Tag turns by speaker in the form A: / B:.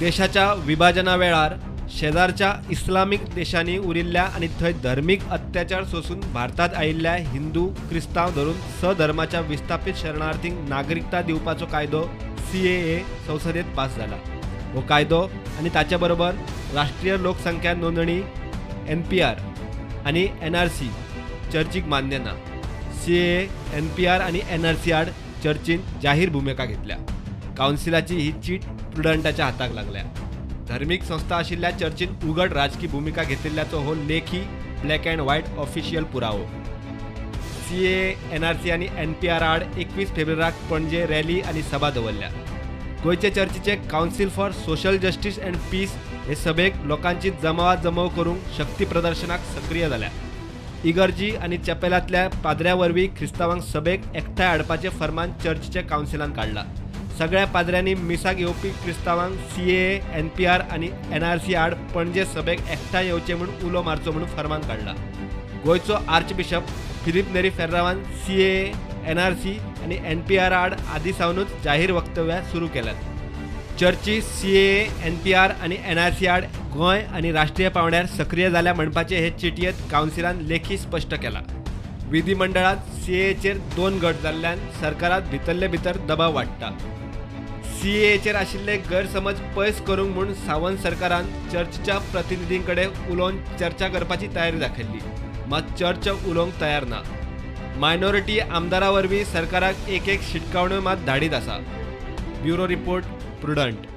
A: देशाच्या विभाजना वेळार शेजारच्या इस्लामिक देशांनी उरिल्ल्या आणि थंय धर्मीक अत्याचार सोसून भारतात आयिल्ल्या हिंदू क्रिस्तांव धरून सधर्माच्या विस्थापित शरणार्थींक नागरिकता दिवपाचो कायदो CAA संसदेत पास जाला। हो कायदो आणि ताचे बरोबर राष्ट्रीय लोकसंख्या नोंदणी NPR आणि NRC चर्चीक मान्य ना। CAA, NPR आणि NRC आड चर्चीन जाहीर भूमिका घेतल्या। काउन्सिलाची ही चीट प्रुडंटाच्या हाताक लागल्या। धार्मिक संस्था आशिल्ल्या चर्चीन उघड राजकीय भूमिका घेतिल्ल्याचो हो लेखी ब्लॅक अँड व्हाईट ऑफिशियल पुरावो। CAA, NRC आणि NPR आड 21 फेब्रुवारीक पणजे रॅली आणि सभा दवरल्या। गोयचे चर्चीचे council for social justice and peace हे सभेक लोकांची जमाव करूंक शक्ती प्रदर्शनाक सक्रिय जाल्या। इगर्जी आणि चॅपेलांतल्या पाद्र्या वरवीं क्रिस्तांवांक सभेक एकठांय हाडपाचें फर्मान चर्चच्या काउन्सिलान काडला। सगळ्या पाद्र्यांनी मिसाक येवपी क्रिस्तांवांक CAA, NPR आणि NRC आड पणजे सभेक एकठांय येवचें म्हूण उलो मारचो म्हणून फर्मान काडला। गोयचो आर्चबिशप फिलिप नेरी फेर्रावान CAA, NRC आणि NPR आड आदी सावनूच जाहीर वक्तव्यां सुरू केल्यात। चर्ची CAA, NPR आणि NRC आड गोंय आणि राष्ट्रीय पावंड्यार सक्रिय जाल्या म्हणपाचे हे चिटयेंत काउन्सिलान लेखी स्पश्ट केला। विधिमंडळात CAAचेर 2 गट जाल्ल्यान सरकारात भितरले भितर दबाव वाडटा। CAAचेर आशिल्ले गैरसमज पयस करूंक म्हूण सावंत सरकारान चर्चच्या प्रतिनिधीं कडेन उलोवन चर्चा करपाची तयारी दाखयल्ली, मात चर्च उलोवंक तयार ना। मायनॉरिटी आमदारां वरवीं सरकाराक एक शिटकावण्यो मात धाडीत आसा। Bureau report, prudent.